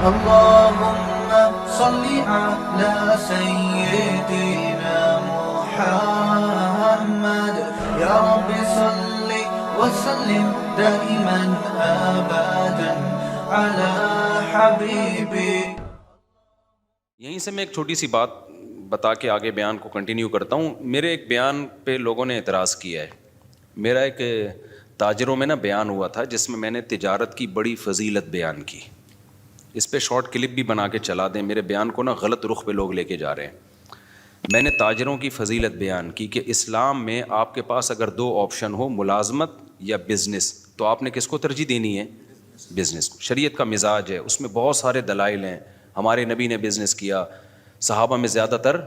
اللهم صل على سيدنا محمد يا رب صل وسلم دائما ابدا على حبيبي. یہیں سے میں ایک چھوٹی سی بات بتا کے آگے بیان کو کنٹینیو کرتا ہوں. میرے ایک بیان پہ لوگوں نے اعتراض کیا ہے. میرا ایک تاجروں میں بیان ہوا تھا جس میں میں نے تجارت کی بڑی فضیلت بیان کی. اس پہ شارٹ کلپ بھی بنا کے چلا دیں. میرے بیان کو غلط رخ پہ لوگ لے کے جا رہے ہیں. میں نے تاجروں کی فضیلت بیان کی کہ اسلام میں آپ کے پاس اگر دو آپشن ہو, ملازمت یا بزنس, تو آپ نے کس کو ترجیح دینی ہے؟ بزنس کو. شریعت کا مزاج ہے, اس میں بہت سارے دلائل ہیں. ہمارے نبی نے بزنس کیا, صحابہ میں زیادہ تر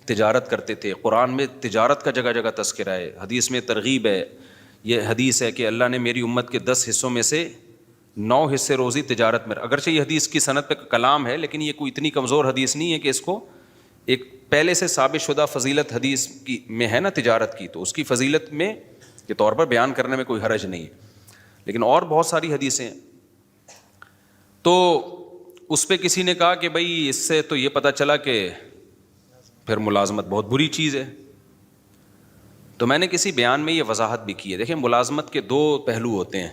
تجارت کرتے تھے. قرآن میں تجارت کا جگہ جگہ تذکرہ ہے, حدیث میں ترغیب ہے. یہ حدیث ہے کہ اللہ نے میری امت کے 10 حصوں میں سے 9 حصے روزی تجارت میں. اگرچہ یہ حدیث کی سند پہ کلام ہے, لیکن یہ کوئی اتنی کمزور حدیث نہیں ہے کہ اس کو ایک پہلے سے ثابت شدہ فضیلت حدیث کی میں ہے نا تجارت کی, تو اس کی فضیلت میں کے طور پر بیان کرنے میں کوئی حرج نہیں ہے. لیکن اور بہت ساری حدیثیں ہیں. تو اس پہ کسی نے کہا کہ بھائی اس سے تو یہ پتہ چلا کہ پھر ملازمت بہت بری چیز ہے. تو میں نے کسی بیان میں یہ وضاحت بھی کی ہے. دیکھیں, ملازمت کے 2 پہلو ہوتے ہیں.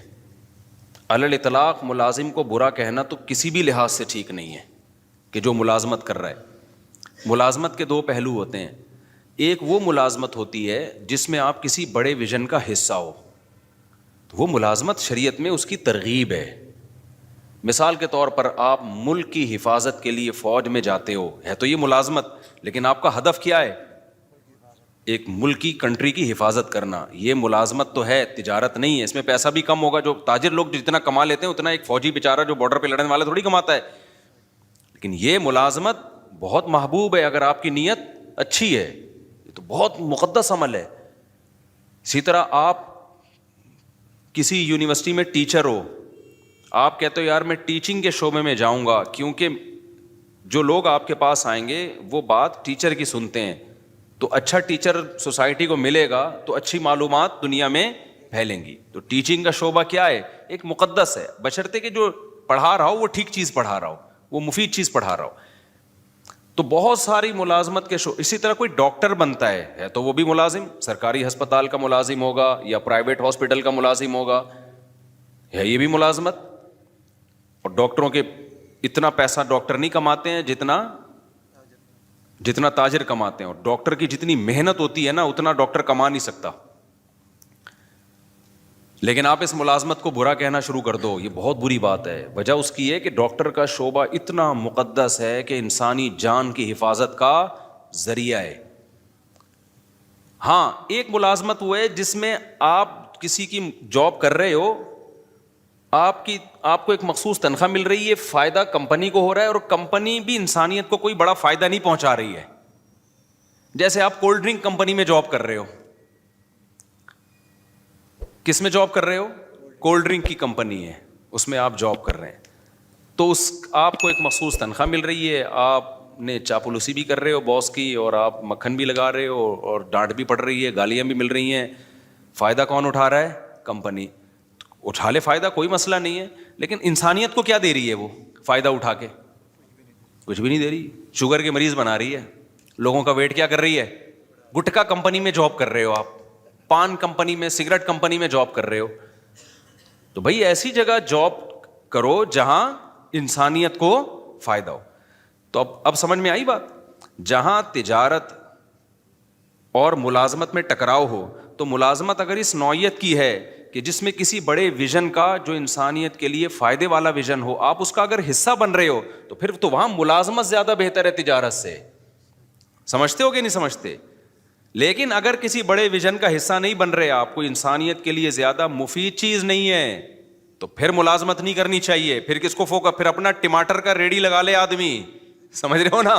علی الاطلاق ملازم کو برا کہنا تو کسی بھی لحاظ سے ٹھیک نہیں ہے کہ جو ملازمت کر رہا ہے. ملازمت کے 2 پہلو ہوتے ہیں. ایک وہ ملازمت ہوتی ہے جس میں آپ کسی بڑے ویژن کا حصہ ہو, تو وہ ملازمت شریعت میں اس کی ترغیب ہے. مثال کے طور پر آپ ملک کی حفاظت کے لیے فوج میں جاتے ہو, ہے تو یہ ملازمت, لیکن آپ کا ہدف کیا ہے؟ ایک ملک کی کنٹری کی حفاظت کرنا. یہ ملازمت تو ہے, تجارت نہیں ہے. اس میں پیسہ بھی کم ہوگا. جو تاجر لوگ جتنا کما لیتے ہیں اتنا ایک فوجی بیچارہ جو بارڈر پہ لڑنے والا تھوڑی کماتا ہے. لیکن یہ ملازمت بہت محبوب ہے اگر آپ کی نیت اچھی ہے. یہ تو بہت مقدس عمل ہے. اسی طرح آپ کسی یونیورسٹی میں ٹیچر ہو, آپ کہتے ہو یار میں ٹیچنگ کے شعبے میں جاؤں گا, کیونکہ جو لوگ آپ کے پاس آئیں گے وہ بات ٹیچر کی سنتے ہیں, تو اچھا ٹیچر سوسائٹی کو ملے گا تو اچھی معلومات دنیا میں پھیلیں گی. تو ٹیچنگ کا شعبہ کیا ہے؟ ایک مقدس ہے, بشرطے کہ جو پڑھا رہا ہو وہ ٹھیک چیز پڑھا رہا ہو, وہ مفید چیز پڑھا رہا ہو. تو بہت ساری ملازمت کے اسی طرح کوئی ڈاکٹر بنتا ہے تو وہ بھی ملازم, سرکاری ہسپتال کا ملازم ہوگا یا پرائیویٹ ہاسپٹل کا ملازم ہوگا, ہے یہ بھی ملازمت. اور ڈاکٹروں کے اتنا پیسہ ڈاکٹر نہیں کماتے ہیں جتنا تاجر کماتے ہیں, اور ڈاکٹر کی جتنی محنت ہوتی ہے نا اتنا ڈاکٹر کما نہیں سکتا. لیکن آپ اس ملازمت کو برا کہنا شروع کر دو, یہ بہت بری بات ہے. وجہ اس کی ہے کہ ڈاکٹر کا شعبہ اتنا مقدس ہے کہ انسانی جان کی حفاظت کا ذریعہ ہے. ہاں, ایک ملازمت وہ ہے جس میں آپ کسی کی جاب کر رہے ہو, آپ کو ایک مخصوص تنخواہ مل رہی ہے, فائدہ کمپنی کو ہو رہا ہے, اور کمپنی بھی انسانیت کو کوئی بڑا فائدہ نہیں پہنچا رہی ہے. جیسے آپ کولڈ ڈرنک کمپنی میں جاب کر رہے ہو. کس میں جاب کر رہے ہو؟ کولڈ ڈرنک کی کمپنی ہے, اس میں آپ جاب کر رہے ہیں. تو آپ کو ایک مخصوص تنخواہ مل رہی ہے, آپ نے چاپلوسی بھی کر رہے ہو باس کی, اور آپ مکھن بھی لگا رہے ہو, اور ڈانٹ بھی پڑ رہی ہے, گالیاں بھی مل رہی ہیں. فائدہ کون اٹھا رہا ہے؟ کمپنی. اٹھا لے فائدہ, کوئی مسئلہ نہیں ہے, لیکن انسانیت کو کیا دے رہی ہے وہ فائدہ اٹھا کے؟ کچھ بھی نہیں دے رہی. شوگر کے مریض بنا رہی ہے, لوگوں کا ویٹ کیا کر رہی ہے. گٹکا کمپنی میں جاب کر رہے ہو آپ, پان کمپنی میں, سگریٹ کمپنی میں جاب کر رہے ہو. تو بھائی ایسی جگہ جاب کرو جہاں انسانیت کو فائدہ ہو. تو اب سمجھ میں آئی بات. جہاں تجارت اور ملازمت میں ٹکراؤ ہو, تو ملازمت اگر اس نوعیت کی ہے کہ جس میں کسی بڑے ویژن کا جو انسانیت کے لیے فائدے والا ویژن ہو, آپ اس کا اگر حصہ بن رہے ہو, تو پھر تو وہاں ملازمت زیادہ بہتر ہے تجارت سے. سمجھتے ہو کہ نہیں سمجھتے؟ لیکن اگر کسی بڑے ویژن کا حصہ نہیں بن رہے آپ, کوئی انسانیت کے لیے زیادہ مفید چیز نہیں ہے, تو پھر ملازمت نہیں کرنی چاہیے. پھر کس کو فوکس, پھر اپنا ٹماٹر کا ریڑھی لگا لے آدمی. سمجھ رہے ہو نا,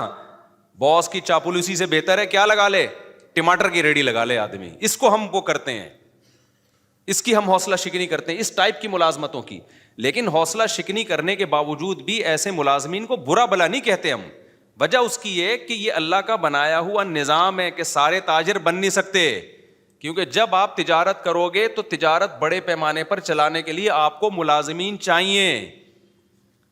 باس کی چاپلوسی سے بہتر ہے کیا لگا لے؟ ٹماٹر کی ریڑھی لگا لے آدمی. اس کو ہم وہ کرتے ہیں, اس کی ہم حوصلہ شکنی کرتے ہیں, اس ٹائپ کی ملازمتوں کی. لیکن حوصلہ شکنی کرنے کے باوجود بھی ایسے ملازمین کو برا بلا نہیں کہتے ہم. وجہ اس کی یہ کہ یہ اللہ کا بنایا ہوا نظام ہے کہ سارے تاجر بن نہیں سکتے. کیونکہ جب آپ تجارت کرو گے تو تجارت بڑے پیمانے پر چلانے کے لیے آپ کو ملازمین چاہیے.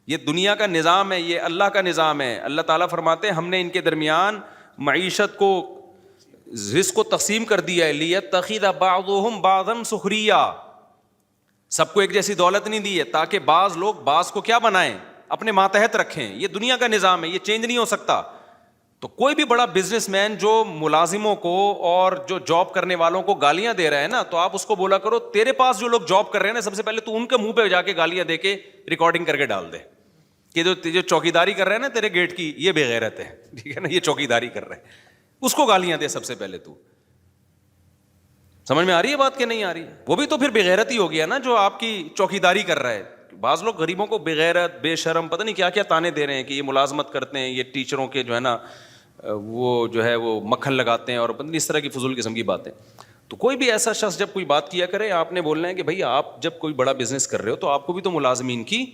یہ دنیا کا نظام ہے, یہ اللہ کا نظام ہے. اللہ تعالیٰ فرماتے ہیں ہم نے ان کے درمیان معیشت کو, رزق کو تقسیم کر دیا ہے. لیتخذ بعضهم بعضا سخریا, سب کو ایک جیسی دولت نہیں دی ہے تاکہ بعض لوگ بعض کو کیا بنائیں, اپنے ماتحت رکھیں. یہ دنیا کا نظام ہے, یہ چینج نہیں ہو سکتا. تو کوئی بھی بڑا بزنس مین جو ملازموں کو اور جو جاب کرنے والوں کو گالیاں دے رہا ہے نا, تو آپ اس کو بولا کرو تیرے پاس جو لوگ جاب کر رہے ہیں نا, سب سے پہلے تو ان کے منہ پہ جا کے گالیاں دے کے ریکارڈنگ کر کے ڈال دے کہ جو چوکیداری کر رہے ہیں نا تیرے گیٹ کی, یہ بے غیرت ہے, ٹھیک ہے نا, یہ چوکیداری کر رہے ہیں, اس کو گالیاں دے سب سے پہلے. تو سمجھ میں آ رہی ہے بات کہ نہیں آ رہی ہے؟ وہ بھی تو پھر بے غیرت ہی ہو گیا نا جو آپ کی چوکیداری کر رہا ہے. بعض لوگ غریبوں کو بے غیرت, بے شرم, پتہ نہیں کیا کیا تانے دے رہے ہیں کہ یہ ملازمت کرتے ہیں, یہ ٹیچروں کے جو ہے نا وہ جو ہے وہ مکھن لگاتے ہیں, اور پتہ نہیں اس طرح کی فضول قسم کی باتیں. تو کوئی بھی ایسا شخص جب کوئی بات کیا کرے, آپ نے بولنا ہے کہ بھائی آپ جب کوئی بڑا بزنس کر رہے ہو تو آپ کو بھی تو ملازمین کی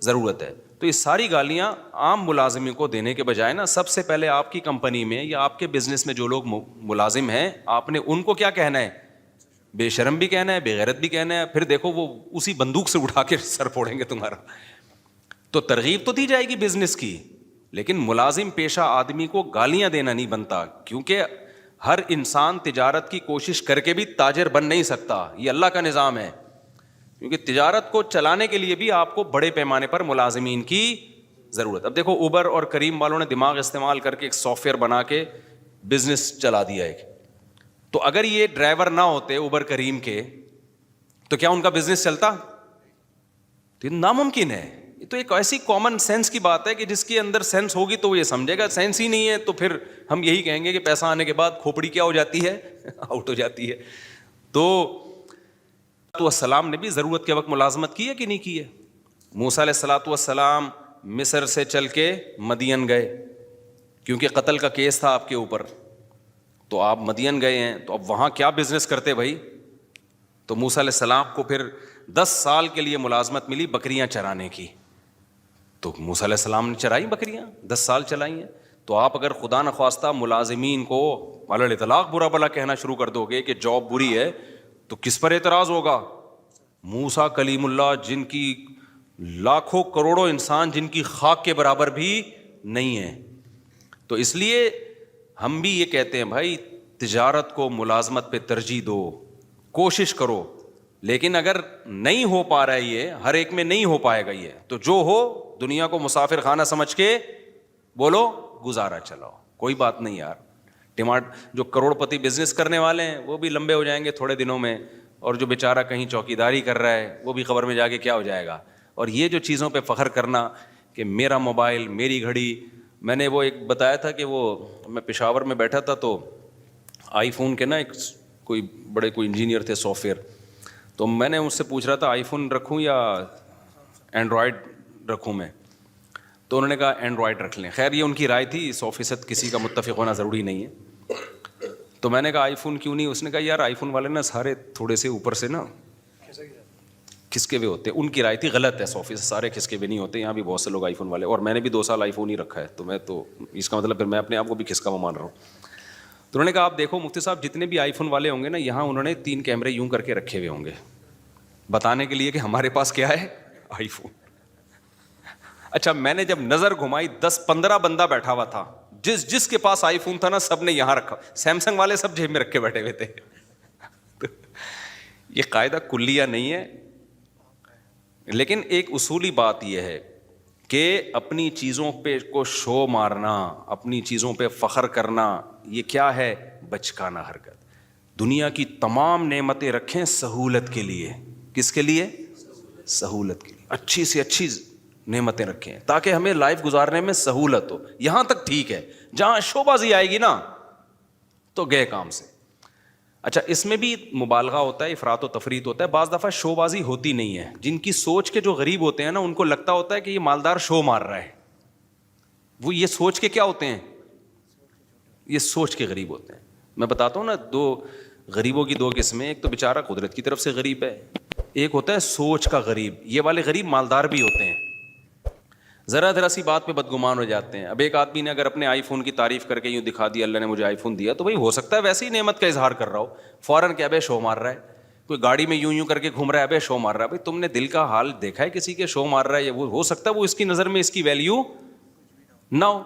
ضرورت ہے. تو یہ ساری گالیاں عام ملازمین کو دینے کے بجائے نا, سب سے پہلے آپ کی کمپنی میں یا آپ کے بزنس میں جو لوگ ملازم ہیں, آپ نے ان کو کیا کہنا ہے, بے شرم بھی کہنا ہے, بے غیرت بھی کہنا ہے. پھر دیکھو وہ اسی بندوق سے اٹھا کے سر پھوڑیں گے تمہارا. تو ترغیب تو دی جائے گی بزنس کی, لیکن ملازم پیشہ آدمی کو گالیاں دینا نہیں بنتا, کیونکہ ہر انسان تجارت کی کوشش کر کے بھی تاجر بن نہیں سکتا. یہ اللہ کا نظام ہے, کیونکہ تجارت کو چلانے کے لیے بھی آپ کو بڑے پیمانے پر ملازمین کی ضرورت. اب دیکھو اوبر اور کریم والوں نے دماغ استعمال کر کے ایک سافٹ ویئر بنا کے بزنس چلا دیا ایک. تو اگر یہ ڈرائیور نہ ہوتے اوبر کریم کے تو کیا ان کا بزنس چلتا؟ تو ناممکن ہے. یہ تو ایک ایسی کامن سینس کی بات ہے کہ جس کے اندر سینس ہوگی تو وہ یہ سمجھے گا, سینس ہی نہیں ہے تو پھر ہم یہی کہیں گے کہ پیسہ آنے کے بعد کھوپڑی کیا ہو جاتی ہے, آؤٹ ہو جاتی ہے. تو السلام نے بھی ضرورت کے وقت ملازمت کی ہے کہ نہیں کی ہے؟ موسیٰ علیہ الصلوۃ والسلام مصر سے چل کے مدین گئے کیونکہ قتل کا کیس تھا آپ کے اوپر. تو آپ مدین گئے ہیں, تو اب وہاں کیا بزنس کرتے بھائی؟ تو موسیٰ علیہ السلام کو پھر 10 سال کے لیے ملازمت ملی بکریاں چرانے کی. تو موسیٰ علیہ السلام نے چرائی بکریاں, 10 سال چلائی ہیں. تو آپ اگر خدا نخواستہ ملازمین کو علی الاطلاق برا بلا کہنا شروع کر دو گے کہ جاب بری ہے, تو کس پر اعتراض ہوگا؟ موسیٰ کلیم اللہ, جن کی لاکھوں کروڑوں انسان جن کی خاک کے برابر بھی نہیں ہے. تو اس لیے ہم بھی یہ کہتے ہیں بھائی تجارت کو ملازمت پہ ترجیح دو, کوشش کرو. لیکن اگر نہیں ہو پا رہا ہے, یہ ہر ایک میں نہیں ہو پائے گا یہ, تو جو ہو دنیا کو مسافر خانہ سمجھ کے بولو گزارا چلاؤ, کوئی بات نہیں یار. جو کروڑ پتی بزنس کرنے والے ہیں وہ بھی لمبے ہو جائیں گے تھوڑے دنوں میں, اور جو بیچارہ کہیں چوکیداری کر رہا ہے وہ بھی قبر میں جا کے کیا ہو جائے گا. اور یہ جو چیزوں پہ فخر کرنا کہ میرا موبائل, میری گھڑی, میں نے وہ ایک بتایا تھا کہ وہ میں پشاور میں بیٹھا تھا تو آئی فون کے نا ایک کوئی انجینئر تھے سافٹ ویئر, تو میں نے اس سے پوچھ رہا تھا آئی فون رکھوں یا اینڈرائڈ رکھوں میں, تو انہوں نے کہا اینڈرائڈ رکھ لیں. خیر یہ ان کی رائے تھی, 100% کسی کا متفق ہونا ضروری نہیں ہے. تو میں نے کہا آئی فون کیوں نہیں؟ اس نے کہا یار آئی فون والے نا سارے تھوڑے سے اوپر سے نا کھسکے ہوئے ہوتے ہیں. ان کی رائے تھی غلط ہے, 100% سارے کھسکے ہوئے نہیں ہوتے, یہاں بھی بہت سے لوگ آئی فون والے, اور میں نے بھی 2 سال آئی فون ہی رکھا ہے, تو میں تو اس کا مطلب پھر میں اپنے آپ کو بھی کھسکا مان رہا ہوں. تو انہوں نے کہا آپ دیکھو مفتی صاحب جتنے بھی آئی فون والے ہوں گے نا, یہاں انہوں نے 3 کیمرے یوں کر کے رکھے ہوئے ہوں گے بتانے کے لیے کہ ہمارے پاس کیا ہے, آئی فون. اچھا میں نے جب نظر گھمائی 10-15 بندہ بیٹھا ہوا تھا, جس کے پاس آئی فون تھا نا سب نے یہاں رکھا, سیمسنگ والے سب جیب میں رکھ کے بیٹھے ہوئے تھے. یہ قاعدہ کلیہ نہیں ہے, لیکن ایک اصولی بات یہ ہے کہ اپنی چیزوں پہ کو شو مارنا, اپنی چیزوں پہ فخر کرنا, یہ کیا ہے؟ بچکانہ حرکت. دنیا کی تمام نعمتیں رکھیں سہولت کے لیے. کس کے لیے؟ سہولت کے لیے. اچھی سے اچھی نعمتیں رکھیں تاکہ ہمیں لائف گزارنے میں سہولت ہو. یہاں تک ٹھیک ہے, جہاں شو بازی آئے گی نا تو گئے کام سے. اچھا اس میں بھی مبالغہ ہوتا ہے, افراط و تفریط ہوتا ہے. بعض دفعہ شو بازی ہوتی نہیں ہے. جن کی سوچ کے جو غریب ہوتے ہیں نا, ان کو لگتا ہوتا ہے کہ یہ مالدار شو مار رہا ہے. وہ یہ سوچ کے کیا ہوتے ہیں؟ یہ سوچ کے غریب ہوتے ہیں. میں بتاتا ہوں نا, 2 غریبوں کی 2 قسمیں. ایک تو بیچارہ قدرت کی طرف سے غریب ہے, ایک ہوتا ہے سوچ کا غریب. یہ والے غریب مالدار بھی ہوتے ہیں, ذرا سی بات پہ بدگمان ہو جاتے ہیں. اب ایک آدمی نے اگر اپنے آئی فون کی تعریف کر کے یوں دکھا دیا اللہ نے مجھے آئی فون دیا, تو بھائی ہو سکتا ہے ویسے ہی نعمت کا اظہار کر رہا ہو, فوراً کیا بے شو مار رہا ہے. کوئی گاڑی میں یوں کر کے گھوم رہا ہے, ابے شو مار رہا ہے. بھائی تم نے دل کا حال دیکھا ہے کسی کے شو مار رہا ہے, یا وہ ہو سکتا ہے وہ اس کی نظر میں اس کی ویلیو نہ ہو.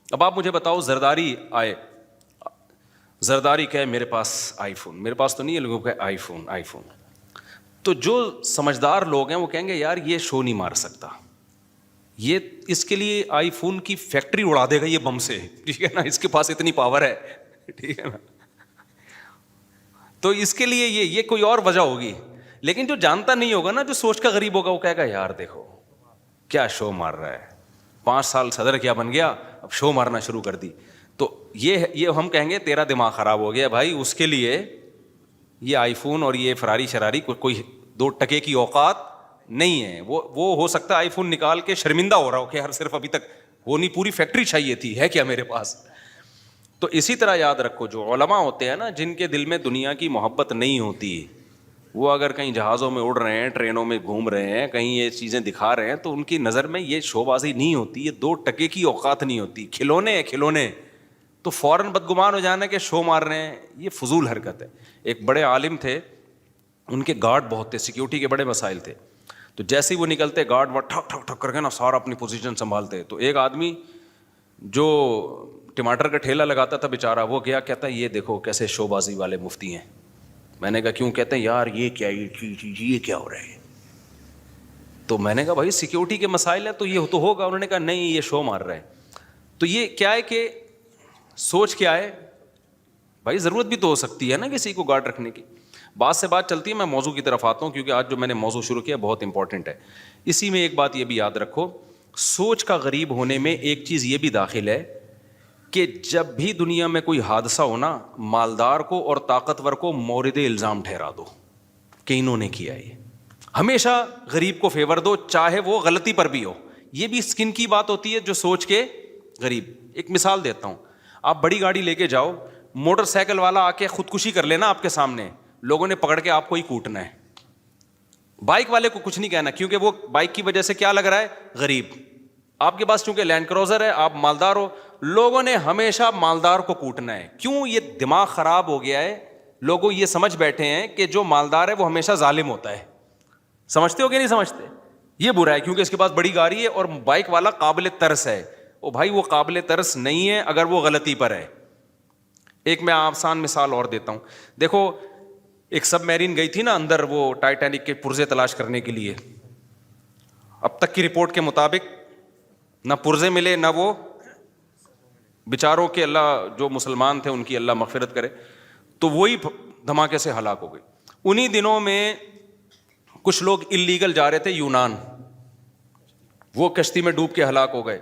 اب آپ مجھے بتاؤ, زرداری آئے, زرداری کہے میرے پاس آئی فون, میرے پاس تو نہیں ہے, لوگوں کا آئی فون آئی فون. تو جو سمجھدار لوگ ہیں وہ کہیں گے یار یہ شو نہیں مار سکتا, یہ اس کے لیے آئی فون کی فیکٹری اڑا دے گا یہ بم سے, ٹھیک ہے نا, اس کے پاس اتنی پاور ہے, ٹھیک ہے نا. تو اس کے لیے یہ کوئی اور وجہ ہوگی. لیکن جو جانتا نہیں ہوگا نا, جو سوچ کا غریب ہوگا, وہ کہے گا یار دیکھو کیا شو مار رہا ہے, 5 سال صدر کیا بن گیا, اب شو مارنا شروع کر دی. تو یہ ہم کہیں گے تیرا دماغ خراب ہو گیا بھائی, اس کے لیے یہ آئی فون اور یہ فراری شراری کوئی 2 ٹکے کی اوقات نہیں ہے. وہ ہو سکتا ہے آئی فون نکال کے شرمندہ ہو رہا ہو کہ یار صرف ابھی تک وہ نہیں, پوری فیکٹری چاہیے تھی, ہے کیا میرے پاس. تو اسی طرح یاد رکھو, جو علماء ہوتے ہیں نا, جن کے دل میں دنیا کی محبت نہیں ہوتی, وہ اگر کہیں جہازوں میں اڑ رہے ہیں, ٹرینوں میں گھوم رہے ہیں, کہیں یہ چیزیں دکھا رہے ہیں, تو ان کی نظر میں یہ شو بازی نہیں ہوتی, یہ 2 ٹکے کی اوقات نہیں ہوتی, کھلونے ہیں کھلونے. تو فوراً بدگمان ہو جانا کہ شو مار رہے ہیں, یہ فضول حرکت ہے. ایک بڑے عالم تھے, ان کے گارڈ بہت تھے, سیکیورٹی کے بڑے مسائل تھے. تو جیسے ہی وہ نکلتے, گارڈ وہ ٹھک ٹھک ٹھک کر کے نا سارا اپنی پوزیشن سنبھالتے. تو ایک آدمی جو ٹماٹر کا ٹھیلا لگاتا تھا بیچارہ, وہ گیا, کہتا ہے یہ دیکھو کیسے شو بازی والے مفتی ہیں. میں نے کہا کیوں؟ کہتے ہیں یار یہ کیا ہو رہا ہے. تو میں نے کہا بھائی سیکیورٹی کے مسائل ہے تو یہ تو ہوگا. انہوں نے کہا نہیں یہ شو مار رہا ہے. تو یہ کیا ہے کہ سوچ کیا ہے بھائی, ضرورت بھی تو ہو سکتی ہے نا کسی کو گارڈ رکھنے کی. بات سے بات چلتی ہے, میں موضوع کی طرف آتا ہوں کیونکہ آج جو میں نے موضوع شروع کیا بہت امپورٹنٹ ہے. اسی میں ایک بات یہ بھی یاد رکھو, سوچ کا غریب ہونے میں ایک چیز یہ بھی داخل ہے کہ جب بھی دنیا میں کوئی حادثہ ہونا, مالدار کو اور طاقتور کو مورد الزام ٹھہرا دو کہ انہوں نے کیا. یہ ہمیشہ غریب کو فیور دو, چاہے وہ غلطی پر بھی ہو. یہ بھی اسکن کی بات ہوتی ہے جو سوچ کے غریب. ایک مثال دیتا ہوں, آپ بڑی گاڑی لے کے جاؤ, موٹر سائیکل والا آ کے خودکشی کر لینا آپ کے سامنے, لوگوں نے پکڑ کے آپ کو ہی کوٹنا ہے. بائک والے کو کچھ نہیں کہنا کیونکہ وہ بائک کی وجہ سے کیا لگ رہا ہے, غریب. آپ کے پاس چونکہ لینڈ کروزر ہے, آپ مالدار ہو, لوگوں نے ہمیشہ مالدار کو کوٹنا ہے. کیوں؟ یہ دماغ خراب ہو گیا ہے, لوگوں یہ سمجھ بیٹھے ہیں کہ جو مالدار ہے وہ ہمیشہ ظالم ہوتا ہے. سمجھتے ہو کہ نہیں سمجھتے؟ یہ برا ہے کیونکہ اس کے پاس بڑی گاڑی ہے اور بائک والا قابل ترس ہے. او بھائی وہ قابل ترس نہیں ہے اگر وہ غلطی پر ہے. ایک میں آسان مثال اور دیتا ہوں. دیکھو ایک سب میرین گئی تھی نا اندر, وہ ٹائٹینک کے پرزے تلاش کرنے کے لیے. اب تک کی رپورٹ کے مطابق نہ پرزے ملے, نہ وہ بیچاروں کے, اللہ جو مسلمان تھے ان کی اللہ مغفرت کرے, تو وہی دھماکے سے ہلاک ہو گئے. انہی دنوں میں کچھ لوگ اللیگل جا رہے تھے یونان, وہ کشتی میں ڈوب کے ہلاک ہو گئے.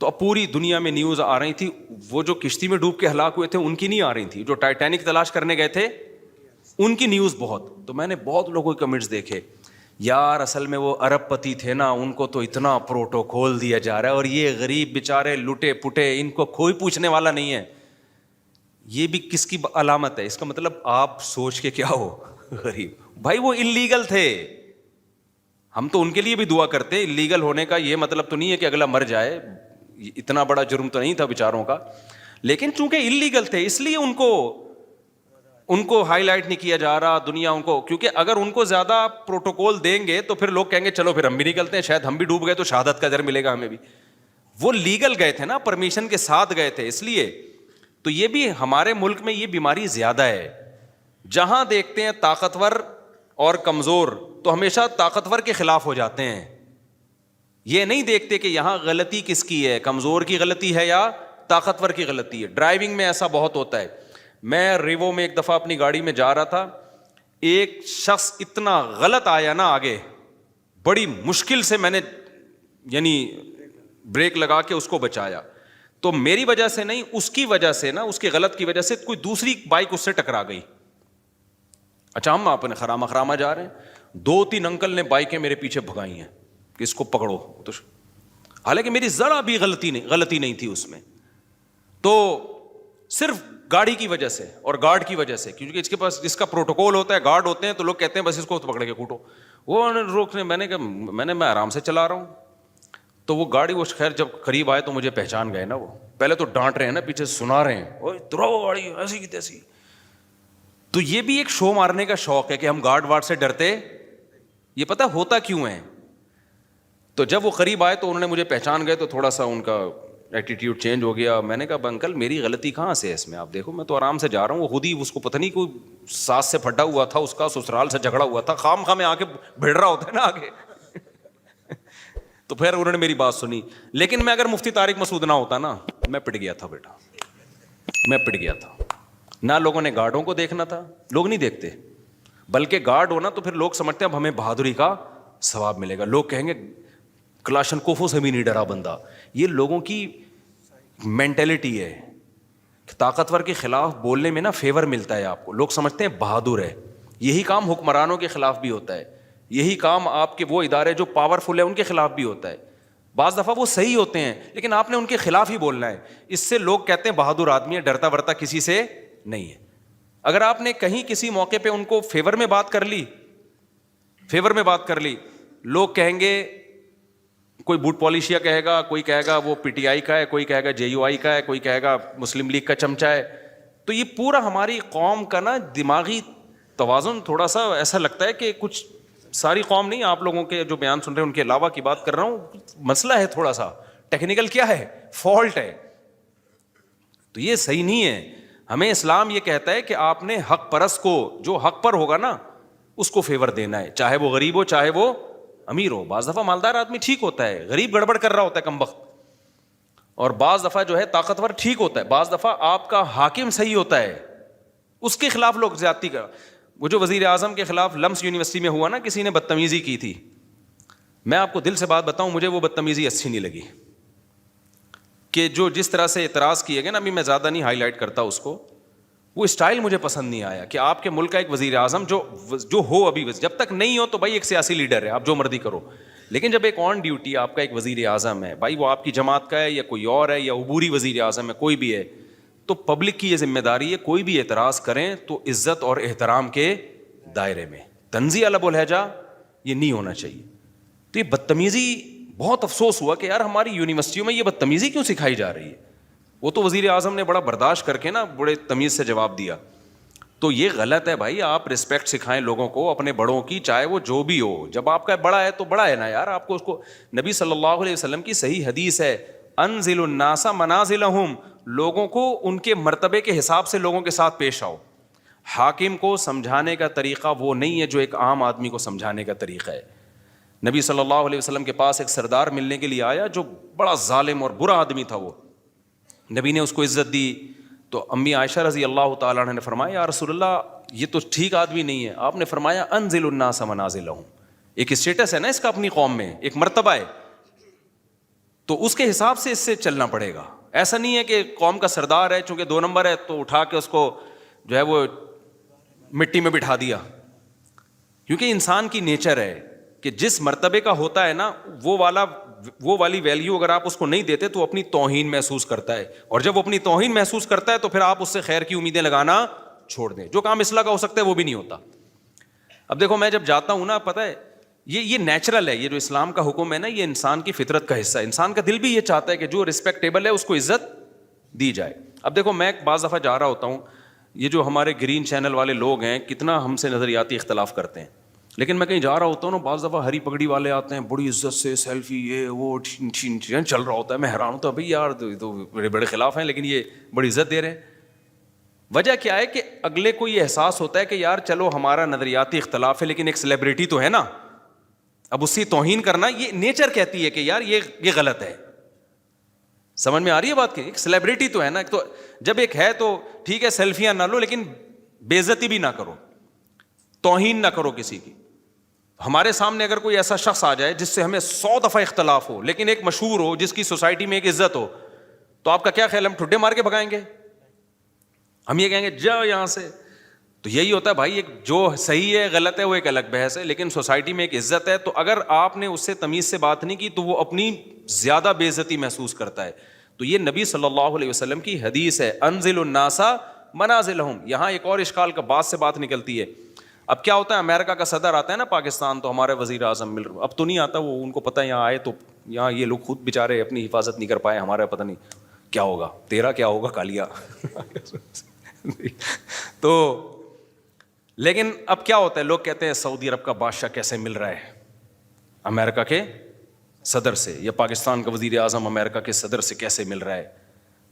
تو اب پوری دنیا میں نیوز آ رہی تھی, وہ جو کشتی میں ڈوب کے ہلاک ہوئے تھے ان کی نہیں آ رہی تھی, جو ٹائٹینک تلاش کرنے گئے تھے ان کی نیوز بہت. تو میں نے بہت لوگوں کے کمنٹس دیکھے, یار اصل میں وہ ارب پتی تھے نا, ان کو تو اتنا پروٹوکول دیا جا رہا ہے, اور یہ غریب بیچارے لٹے پٹے, ان کو کوئی پوچھنے والا نہیں ہے. یہ بھی کس کی علامت ہے؟ اس کا مطلب آپ سوچ کے کیا ہو, غریب. بھائی وہ انلیگل تھے, ہم تو ان کے لیے بھی دعا کرتے. انلیگل ہونے کا یہ مطلب تو نہیں ہے کہ اگلا مر جائے, اتنا بڑا جرم تو نہیں تھا بیچاروں کا, لیکن چونکہ انلیگل تھے اس لیے ان کو ہائی لائٹ نہیں کیا جا رہا دنیا ان کو. کیونکہ اگر ان کو زیادہ پروٹوکول دیں گے تو پھر لوگ کہیں گے چلو پھر ہم بھی نکلتے ہیں, شاید ہم بھی ڈوب گئے تو شہادت کا اجر ملے گا ہمیں بھی. وہ لیگل گئے تھے نا, پرمیشن کے ساتھ گئے تھے, اس لیے. تو یہ بھی ہمارے ملک میں یہ بیماری زیادہ ہے, جہاں دیکھتے ہیں طاقتور اور کمزور تو ہمیشہ طاقتور کے خلاف ہو جاتے ہیں. یہ نہیں دیکھتے کہ یہاں غلطی کس کی ہے, کمزور کی غلطی ہے یا طاقتور کی غلطی ہے. ڈرائیونگ میں ایسا بہت ہوتا ہے. میں ریوو میں ایک دفعہ اپنی گاڑی میں جا رہا تھا, ایک شخص اتنا غلط آیا نا آگے, بڑی مشکل سے میں نے یعنی بریک لگا کے اس کو بچایا. تو میری وجہ سے نہیں, اس کی وجہ سے نا, اس کے غلط کی وجہ سے کوئی دوسری بائک اس سے ٹکرا گئی. اچھا ہم اپنے خراما جا رہے ہیں, 2-3 انکل نے بائکیں میرے پیچھے بھگائی ہیں کہ اس کو پکڑو, تو حالانکہ میری ذرا بھی غلطی نہیں تھی اس میں. تو صرف گاڑی کی وجہ سے اور گارڈ کی وجہ سے, کیونکہ اس کے پاس جس کا پروٹوکول ہوتا ہے, گارڈ ہوتے ہیں, تو لوگ کہتے ہیں بس اس کو پکڑ کے کوٹو. وہ روکنے, میں آرام سے چلا رہا ہوں. تو وہ گاڑی, وہ خیر جب قریب آئے تو مجھے پہچان گئے نا. وہ پہلے تو ڈانٹ رہے ہیں نا, پیچھے سنا رہے ہیں, اوے درو گاڑی ایسی کی تیسی. تو یہ بھی ایک شو مارنے کا شوق ہے کہ ہم گارڈ وارڈ سے ڈرتے. یہ پتہ ہوتا کیوں ہے؟ تو جب وہ قریب آئے تو انہوں نے مجھے پہچان گئے تو تھوڑا سا ان کا ایٹیٹیوڈ چینج ہو گیا. میں نے کہا انکل میری غلطی کہاں سے ہے اس میں؟ آپ دیکھو میں تو آرام سے جا رہا ہوں. وہ خود ہی اس کو پتہ نہیں کوئی ساس سے پھٹا ہوا تھا, اس کا سسرال سے جھگڑا ہوا تھا, خام خواہ میں آ کے بھیڑ رہا ہوتا ہے نا آگے. تو پھر انہوں نے میری بات سنی. لیکن میں اگر مفتی طارق مسعود نہ ہوتا نا, میں پٹ گیا تھا بیٹا, میں پٹ گیا تھا. نہ لوگوں نے گارڈوں کو دیکھنا تھا, لوگ نہیں دیکھتے, بلکہ گارڈ ہونا تو پھر لوگ سمجھتے ہیں اب ہمیں بہادری کا ثواب ملے گا. لوگ کہیں گے کلاشنکوفوں سے بھی نہیں ڈرا بندہ. یہ لوگوں کی مینٹلٹی ہے. طاقتور کے خلاف بولنے میں نا فیور ملتا ہے آپ کو, لوگ سمجھتے ہیں بہادر ہے. یہی کام حکمرانوں کے خلاف بھی ہوتا ہے, یہی کام آپ کے وہ ادارے جو پاورفل ہیں ان کے خلاف بھی ہوتا ہے. بعض دفعہ وہ صحیح ہوتے ہیں لیکن آپ نے ان کے خلاف ہی بولنا ہے. اس سے لوگ کہتے ہیں بہادر آدمی ہے, ڈرتا ورتا کسی سے نہیں ہے. اگر آپ نے کہیں کسی موقع پہ ان کو فیور میں بات کر لی, فیور میں بات کر لی, لوگ کہیں گے کوئی بوٹ پالیشیا کہے گا, کوئی کہے گا وہ پی ٹی آئی کا ہے, کوئی کہے گا جے یو آئی کا ہے, کوئی کہے گا مسلم لیگ کا چمچہ ہے. تو یہ پورا ہماری قوم کا نا دماغی توازن تھوڑا سا ایسا لگتا ہے کہ کچھ, ساری قوم نہیں, آپ لوگوں کے جو بیان سن رہے ہیں ان کے علاوہ کی بات کر رہا ہوں, مسئلہ ہے تھوڑا سا ٹیکنیکل, کیا ہے, فالٹ ہے. تو یہ صحیح نہیں ہے. ہمیں اسلام یہ کہتا ہے کہ آپ نے حق پرست کو, جو حق پر ہوگا نا اس کو فیور دینا ہے, چاہے وہ غریب ہو چاہے وہ امیر ہو. بعض دفعہ مالدار آدمی ٹھیک ہوتا ہے, غریب گڑبڑ کر رہا ہوتا ہے کمبخت, اور بعض دفعہ جو ہے طاقتور ٹھیک ہوتا ہے, بعض دفعہ آپ کا حاکم صحیح ہوتا ہے, اس کے خلاف لوگ زیادتی کر. وہ جو وزیر اعظم کے خلاف لمس یونیورسٹی میں ہوا نا, کسی نے بدتمیزی کی تھی, میں آپ کو دل سے بات بتاؤں, مجھے وہ بدتمیزی اچھی نہیں لگی. کہ جو جس طرح سے اعتراض کیے گئے نا, ابھی میں زیادہ نہیں ہائی لائٹ کرتا اس کو, وہ اسٹائل مجھے پسند نہیں آیا. کہ آپ کے ملک کا ایک وزیر اعظم جو ہو, ابھی جب تک نہیں ہو تو بھائی ایک سیاسی لیڈر ہے, آپ جو مرضی کرو, لیکن جب ایک آن ڈیوٹی آپ کا ایک وزیر اعظم ہے, بھائی وہ آپ کی جماعت کا ہے یا کوئی اور ہے یا عبوری وزیر اعظم ہے, کوئی بھی ہے, تو پبلک کی یہ ذمہ داری ہے کوئی بھی اعتراض کریں تو عزت اور احترام کے دائرے میں, تنزیہ لب و لہجہ یہ نہیں ہونا چاہیے. تو یہ بدتمیزی, بہت افسوس ہوا کہ یار ہماری یونیورسٹیوں میں یہ بدتمیزی کیوں سکھائی جا رہی ہے. وہ تو وزیر اعظم نے بڑا برداشت کر کے نا بڑے تمیز سے جواب دیا. تو یہ غلط ہے بھائی, آپ رسپیکٹ سکھائیں لوگوں کو اپنے بڑوں کی, چاہے وہ جو بھی ہو. جب آپ کا بڑا ہے تو بڑا ہے نا یار, آپ کو اس کو, نبی صلی اللہ علیہ وسلم کی صحیح حدیث ہے, انزل الناس منازلہم, لوگوں کو ان کے مرتبے کے حساب سے لوگوں کے ساتھ پیش آؤ. حاکم کو سمجھانے کا طریقہ وہ نہیں ہے جو ایک عام آدمی کو سمجھانے کا طریقہ ہے. نبی صلی اللہ علیہ وسلم کے پاس ایک سردار ملنے کے لیے آیا جو بڑا ظالم اور برا آدمی تھا. وہ نبی نے اس کو عزت دی تو امی عائشہ رضی اللہ تعالیٰ عنہ نے فرمایا یا رسول اللہ یہ تو ٹھیک آدمی نہیں ہے. آپ نے فرمایا انزل الناس منازلہم, ایک اسٹیٹس ہے نا اس کا اپنی قوم میں, ایک مرتبہ ہے, تو اس کے حساب سے اس سے چلنا پڑے گا. ایسا نہیں ہے کہ قوم کا سردار ہے, چونکہ 2 نمبر ہے تو اٹھا کے اس کو جو ہے وہ مٹی میں بٹھا دیا. کیونکہ انسان کی نیچر ہے کہ جس مرتبے کا ہوتا ہے نا وہ والی ویلیو اگر آپ اس کو نہیں دیتے تو اپنی توہین محسوس کرتا ہے, اور جب وہ اپنی توہین محسوس کرتا ہے تو پھر آپ اس سے خیر کی امیدیں لگانا چھوڑ دیں. جو کام اصلاح کا ہو سکتا ہے وہ بھی نہیں ہوتا. اب دیکھو میں جب جاتا ہوں نا, پتہ ہے یہ نیچرل ہے, یہ جو اسلام کا حکم ہے نا یہ انسان کی فطرت کا حصہ ہے. انسان کا دل بھی یہ چاہتا ہے کہ جو رسپیکٹیبل ہے اس کو عزت دی جائے. اب دیکھو میں بعض دفعہ جا رہا ہوتا ہوں, یہ جو ہمارے گرین چینل والے لوگ ہیں کتنا ہم سے نظریاتی اختلاف کرتے ہیں, لیکن میں کہیں جا رہا ہوتا ہوں نا, بعض دفعہ ہری پگڑی والے آتے ہیں بڑی عزت سے, سیلفی یہ وہ چل رہا ہوتا ہے. میں حیران ہوتا ہوں بھائی یار تو بڑے بڑے خلاف ہیں لیکن یہ بڑی عزت دے رہے ہیں. وجہ کیا ہے کہ اگلے کو یہ احساس ہوتا ہے کہ یار چلو ہمارا نظریاتی اختلاف ہے لیکن ایک سیلیبریٹی تو ہے نا, اب اس کی توہین کرنا یہ نیچر کہتی ہے کہ یار یہ غلط ہے. سمجھ میں آ رہی ہے بات, کی ایک سیلیبریٹی تو ہے نا, تو جب ایک ہے تو ٹھیک ہے سیلفیاں نہ لو لیکن بے عزتی بھی نہ کرو, توہین نہ کرو کسی کی. ہمارے سامنے اگر کوئی ایسا شخص آ جائے جس سے ہمیں 100 دفعہ اختلاف ہو لیکن ایک مشہور ہو, جس کی سوسائٹی میں ایک عزت ہو, تو آپ کا کیا خیال, ہم ٹھڈے مار کے بھگائیں گے؟ ہم یہ کہیں گے جا یہاں سے. تو یہی ہوتا ہے بھائی, ایک جو صحیح ہے غلط ہے وہ ایک الگ بحث ہے, لیکن سوسائٹی میں ایک عزت ہے. تو اگر آپ نے اس سے تمیز سے بات نہیں کی تو وہ اپنی زیادہ بے عزتی محسوس کرتا ہے. تو یہ نبی صلی اللہ علیہ وسلم کی حدیث ہے, انزل الناس منازلہم. یہاں ایک اور اشکال کا بات سے بات نکلتی ہے. اب کیا ہوتا ہے, امریکہ کا صدر آتا ہے نا پاکستان, تو ہمارے وزیر اعظم مل رہے, اب تو نہیں آتا وہ, ان کو پتہ ہے یہاں آئے تو یہاں یہ لوگ خود بیچارے اپنی حفاظت نہیں کر پائے, ہمارا پتہ نہیں کیا ہوگا, تیرا کیا ہوگا کالیا. تو لیکن اب کیا ہوتا ہے, لوگ کہتے ہیں سعودی عرب کا بادشاہ کیسے مل رہا ہے امریکہ کے صدر سے, یا پاکستان کا وزیر اعظم امریکہ کے صدر سے کیسے مل رہا ہے,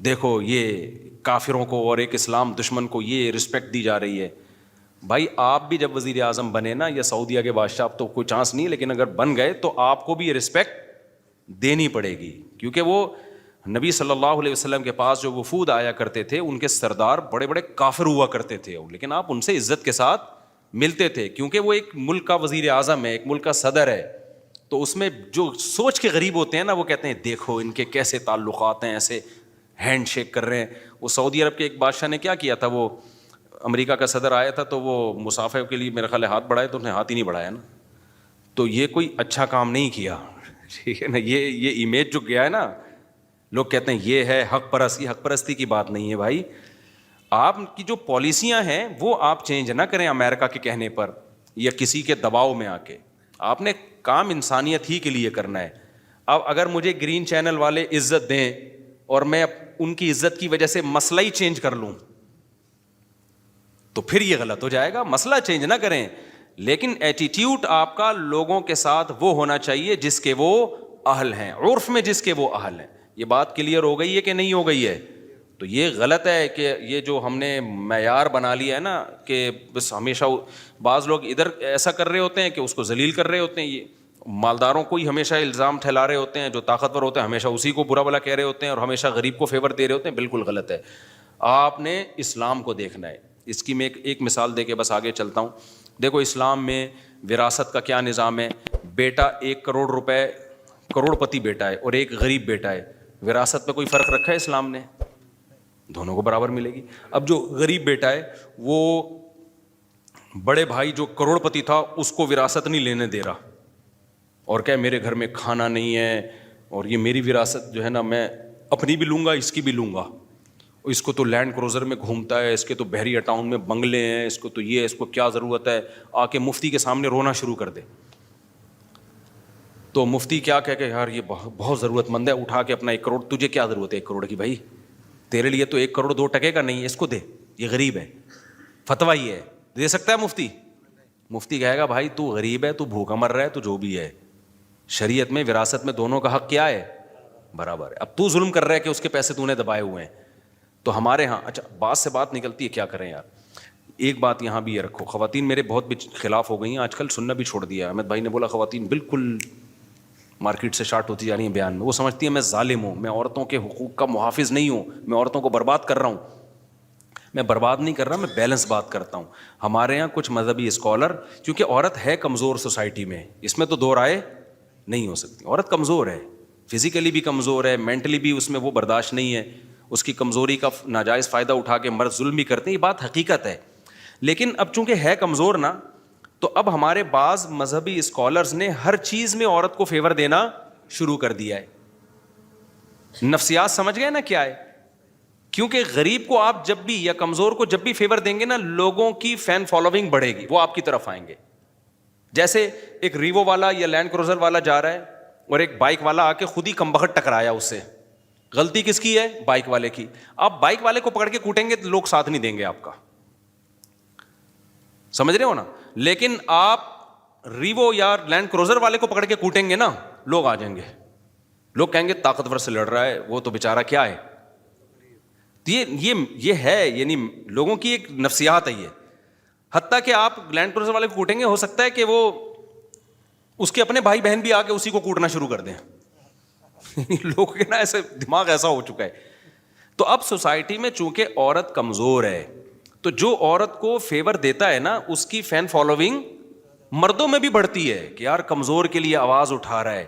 دیکھو یہ کافروں کو اور ایک اسلام دشمن کو یہ رسپیکٹ دی جا رہی ہے. بھائی آپ بھی جب وزیر اعظم بنے نا, یا سعودیہ کے بادشاہ, اب تو کوئی چانس نہیں, لیکن اگر بن گئے تو آپ کو بھی یہ رسپیکٹ دینی پڑے گی, کیونکہ وہ نبی صلی اللہ علیہ وسلم کے پاس جو وفود آیا کرتے تھے ان کے سردار بڑے بڑے کافر ہوا کرتے تھے, لیکن آپ ان سے عزت کے ساتھ ملتے تھے, کیونکہ وہ ایک ملک کا وزیر اعظم ہے, ایک ملک کا صدر ہے. تو اس میں جو سوچ کے غریب ہوتے ہیں نا, وہ کہتے ہیں دیکھو ان کے کیسے تعلقات ہیں, ایسے ہینڈ شیک کر رہے ہیں. وہ سعودی عرب کے ایک بادشاہ نے کیا کیا تھا, وہ امریکہ کا صدر آیا تھا تو وہ مسافر کے لیے میرا خیال ہے ہاتھ بڑھائے, تو انہوں نے ہاتھ ہی نہیں بڑھایا نا. تو یہ کوئی اچھا کام نہیں کیا, ٹھیک ہے نا. یہ امیج جو گیا ہے نا, لوگ کہتے ہیں یہ ہے حق پرستی. حق پرستی کی بات نہیں ہے بھائی. آپ کی جو پالیسیاں ہیں وہ آپ چینج نہ کریں امریکہ کے کہنے پر یا کسی کے دباؤ میں آ کے. آپ نے کام انسانیت ہی کے لیے کرنا ہے. اب اگر مجھے گرین چینل والے عزت دیں اور میں ان کی عزت کی وجہ سے مسئلہ ہی چینج کر لوں تو پھر یہ غلط ہو جائے گا. مسئلہ چینج نہ کریں, لیکن ایٹیٹیوڈ آپ کا لوگوں کے ساتھ وہ ہونا چاہیے جس کے وہ اہل ہیں, عرف میں جس کے وہ اہل ہیں. یہ بات کلیئر ہو گئی ہے کہ نہیں ہو گئی ہے؟ تو یہ غلط ہے کہ یہ جو ہم نے معیار بنا لیا ہے نا کہ بس ہمیشہ, بعض لوگ ادھر ایسا کر رہے ہوتے ہیں کہ اس کو ذلیل کر رہے ہوتے ہیں, یہ مالداروں کو ہی ہمیشہ الزام ٹھہلا رہے ہوتے ہیں, جو طاقتور ہوتے ہیں ہمیشہ اسی کو برا بھلا کہہ رہے ہوتے ہیں, اور ہمیشہ غریب کو فیور دے رہے ہوتے ہیں. بالکل غلط ہے. آپ نے اسلام کو دیکھنا ہے. اس کی میں ایک مثال دے کے بس آگے چلتا ہوں. دیکھو اسلام میں وراثت کا کیا نظام ہے. بیٹا 1 کروڑ روپے, کروڑ پتی بیٹا ہے اور ایک غریب بیٹا ہے, وراثت پہ کوئی فرق رکھا ہے اسلام نے؟ دونوں کو برابر ملے گی. اب جو غریب بیٹا ہے وہ بڑے بھائی جو کروڑ پتی تھا اس کو وراثت نہیں لینے دے رہا, اور کہ میرے گھر میں کھانا نہیں ہے اور یہ میری وراثت جو ہے نا میں اپنی بھی لوں گا اس کی بھی لوں گا. اس کو تو لینڈ کروزر میں گھومتا ہے, اس کے تو بحریہ ٹاؤن میں بنگلے ہیں, اس کو تو یہ, اس کو کیا ضرورت ہے. آ کے مفتی کے سامنے رونا شروع کر دے تو مفتی کیا کہہ کہ یار یہ بہت ضرورت مند ہے, اٹھا کے اپنا 1 کروڑ, تجھے کیا ضرورت ہے 1 کروڑ کی بھائی, تیرے لیے تو 1 کروڑ 2 ٹکے کا نہیں ہے, اس کو دے, یہ غریب ہے. فتویٰ یہ ہے, دے سکتا ہے مفتی؟ مفتی کہے گا بھائی تو غریب ہے, تو بھوکا مر رہا ہے, تو جو بھی ہے. شریعت میں وراثت میں دونوں کا حق کیا ہے؟ برابر ہے. اب تو ظلم کر رہا ہے کہ اس کے پیسے تو نے دبائے ہوئے ہیں. تو ہمارے ہاں اچھا بات سے بات نکلتی ہے, کیا کریں یار. ایک بات یہاں بھی یہ رکھو, خواتین میرے بہت بھی خلاف ہو گئی ہیں آج کل, سننا بھی چھوڑ دیا. احمد بھائی نے بولا خواتین بالکل مارکیٹ سے شارٹ ہوتی جا رہی ہیں بیان میں. وہ سمجھتی ہیں میں ظالم ہوں, میں عورتوں کے حقوق کا محافظ نہیں ہوں, میں عورتوں کو برباد کر رہا ہوں. میں برباد نہیں کر رہا, میں بیلنس بات کرتا ہوں. ہمارے یہاں کچھ مذہبی اسکالر, کیونکہ عورت ہے کمزور سوسائٹی میں, اس میں تو دو رائے نہیں ہو سکتی. عورت کمزور ہے, فزیکلی بھی کمزور ہے, مینٹلی بھی اس میں وہ برداشت نہیں ہے. اس کی کمزوری کا ناجائز فائدہ اٹھا کے مرد ظلم بھی کرتے ہیں, یہ بات حقیقت ہے. لیکن اب چونکہ ہے کمزور نا, تو اب ہمارے بعض مذہبی اسکالرز نے ہر چیز میں عورت کو فیور دینا شروع کر دیا ہے. نفسیات سمجھ گئے نا کیا ہے؟ کیونکہ غریب کو آپ جب بھی یا کمزور کو جب بھی فیور دیں گے نا, لوگوں کی فین فالوئنگ بڑھے گی, وہ آپ کی طرف آئیں گے. جیسے ایک ریوو والا یا لینڈ کروزر والا جا رہا ہے اور ایک بائک والا آ کے خود ہی کمبخت ٹکرایا اس سے, غلطی کس کی ہے؟ بائک والے کی. آپ بائک والے کو پکڑ کے کوٹیں گے تو لوگ ساتھ نہیں دیں گے آپ کا, سمجھ رہے ہو نا. لیکن آپ ریوو یا لینڈ کروزر والے کو پکڑ کے کوٹیں گے نا, لوگ آ جائیں گے. لوگ کہیں گے طاقتور سے لڑ رہا ہے, وہ تو بیچارہ کیا ہے. یہ ہے, یعنی لوگوں کی ایک نفسیات ہے یہ. حتیٰ کہ آپ لینڈ کروزر والے کو کوٹیں گے, ہو سکتا ہے کہ وہ اس کے اپنے بھائی بہن بھی آ کے اسی کو کوٹنا شروع کر دیں. لوگوں کے نا ایسے دماغ ایسا ہو چکا ہے. تو اب سوسائٹی میں چونکہ عورت کمزور ہے, تو جو عورت کو فیور دیتا ہے نا, اس کی فین فالوئنگ مردوں میں بھی بڑھتی ہے کہ یار کمزور کے لیے آواز اٹھا رہا ہے.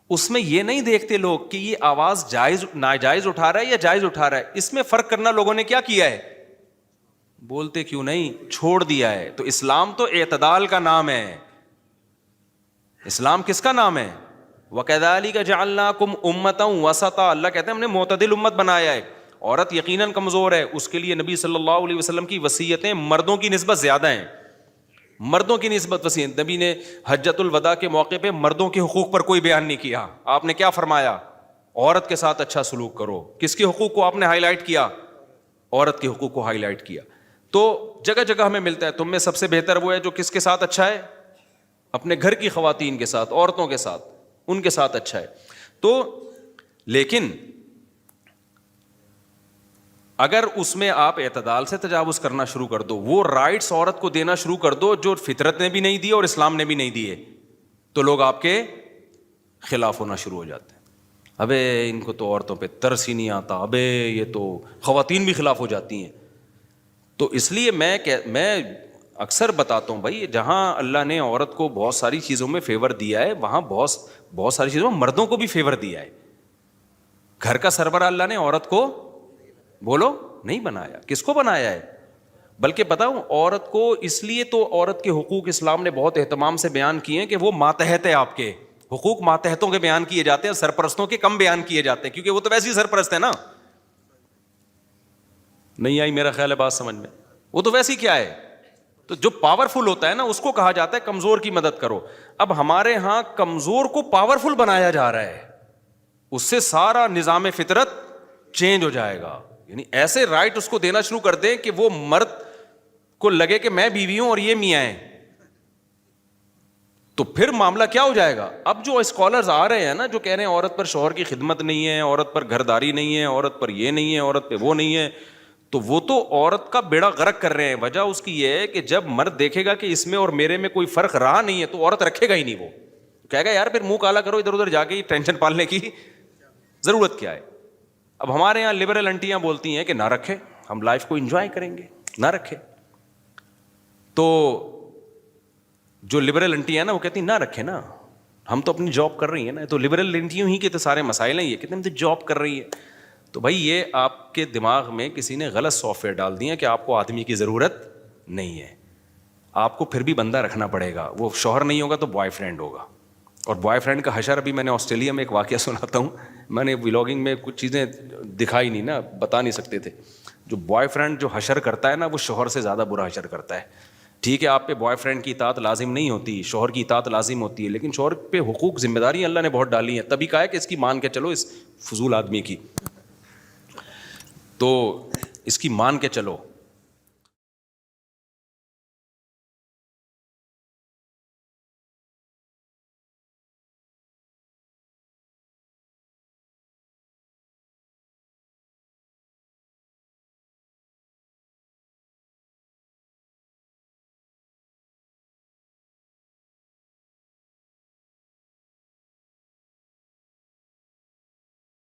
اس میں یہ نہیں دیکھتے لوگ کہ یہ آواز جائز ناجائز اٹھا رہا ہے یا جائز اٹھا رہا ہے. اس میں فرق کرنا لوگوں نے کیا کیا ہے؟ بولتے کیوں نہیں, چھوڑ دیا ہے. تو اسلام تو اعتدال کا نام ہے. اسلام کس کا نام ہے؟ وَكَذَلِكَ جَعَلْنَاكُمْ أُمَّةً وَسَطًا. اللہ کہتے ہیں ہم نے معتدل امت بنایا ہے. عورت یقیناً کمزور ہے, اس کے لیے نبی صلی اللہ علیہ وسلم کی وصیتیں مردوں کی نسبت زیادہ ہیں. مردوں کی نسبت وسیع. نبی نے حجۃ الوداع کے موقع پہ مردوں کے حقوق پر کوئی بیان نہیں کیا. آپ نے کیا فرمایا؟ عورت کے ساتھ اچھا سلوک کرو. کس کے حقوق کو آپ نے ہائی لائٹ کیا؟ عورت کے حقوق کو ہائی لائٹ کیا. تو جگہ جگہ ہمیں ملتا ہے تم میں سب سے بہتر وہ ہے جو کس کے ساتھ اچھا ہے, اپنے گھر کی خواتین کے ساتھ, عورتوں کے ساتھ, ان کے ساتھ اچھا ہے. تو لیکن اگر اس میں آپ اعتدال سے تجاوز کرنا شروع کر دو, وہ رائٹس عورت کو دینا شروع کر دو جو فطرت نے بھی نہیں دیے اور اسلام نے بھی نہیں دیے, تو لوگ آپ کے خلاف ہونا شروع ہو جاتے ہیں. ابے ان کو تو عورتوں پہ ترس ہی نہیں آتا, ابے یہ تو خواتین بھی خلاف ہو جاتی ہیں. تو اس لیے میں اکثر بتاتا ہوں بھائی, جہاں اللہ نے عورت کو بہت ساری چیزوں میں فیور دیا ہے, وہاں بہت ساری چیزوں میں مردوں کو بھی فیور دیا ہے. گھر کا سربراہ اللہ نے عورت کو بولو نہیں بنایا, کس کو بنایا ہے؟ بلکہ بتاؤں, عورت کو اس لیے تو عورت کے حقوق اسلام نے بہت اہتمام سے بیان کیے ہیں کہ وہ ماتحت ہے. آپ کے حقوق ماتحتوں کے بیان کیے جاتے ہیں, سرپرستوں کے کم بیان کیے جاتے ہیں, کیونکہ وہ تو ویسے ہی سرپرست ہے نا. نہیں آئی میرا خیال ہے بات سمجھ میں؟ وہ تو ویسے ہی کیا ہے, تو جو پاورفل ہوتا ہے نا اس کو کہا جاتا ہے کمزور کی مدد کرو. اب ہمارے ہاں کمزور کو پاورفل بنایا جا رہا ہے, اس سے سارا نظام فطرت چینج ہو جائے گا. یعنی ایسے رائٹ اس کو دینا شروع کر دیں کہ وہ مرد کو لگے کہ میں بیوی ہوں اور یہ میاں ہیں, تو پھر معاملہ کیا ہو جائے گا. اب جو اسکالرز آ رہے ہیں نا جو کہہ رہے ہیں عورت پر شوہر کی خدمت نہیں ہے, عورت پر گھرداری نہیں ہے, عورت پر یہ نہیں ہے, عورت پہ وہ نہیں ہے, تو وہ تو عورت کا بیڑا غرق کر رہے ہیں. وجہ اس کی یہ ہے کہ جب مرد دیکھے گا کہ اس میں اور میرے میں کوئی فرق رہا نہیں ہے تو عورت رکھے گا ہی نہیں. وہ کہے گا یار پھر منہ کالا کرو, ادھر ادھر جا کے ٹینشن پالنے کی ضرورت کیا ہے. اب ہمارے یہاں لبرل انٹیاں بولتی ہیں کہ نہ رکھے, ہم لائف کو انجوائے کریں گے, نہ رکھے. تو جو لبرل انٹی ہیں نا وہ کہتی ہیں نہ رکھے نا, ہم تو اپنی جاب کر رہی ہیں نا. تو لبرل انٹیوں ہی کے تو سارے مسائل ہیں, یہ کہتے ہیں ہم تو جاب کر رہی ہے. تو بھائی یہ آپ کے دماغ میں کسی نے غلط سافٹ ویئر ڈال دیا کہ آپ کو آدمی کی ضرورت نہیں ہے, آپ کو پھر بھی بندہ رکھنا پڑے گا. وہ شوہر نہیں ہوگا تو بوائے فرینڈ ہوگا. اور بوائے فرینڈ کا حشر ابھی میں نے آسٹریلیا میں ایک واقعہ سناتا ہوں, میں نے ولاگنگ میں کچھ چیزیں دکھائی نہیں نا, بتا نہیں سکتے تھے. جو بوائے فرینڈ جو حشر کرتا ہے نا وہ شوہر سے زیادہ برا حشر کرتا ہے. ٹھیک ہے آپ پہ بوائے فرینڈ کی اطاعت لازم نہیں ہوتی, شوہر کی اطاعت لازم ہوتی ہے, لیکن شوہر پہ حقوق ذمہ داری اللہ نے بہت ڈالی ہیں. تبھی کہا ہے کہ اس کی مان کے چلو, اس فضول آدمی کی, تو اس کی مان کے چلو.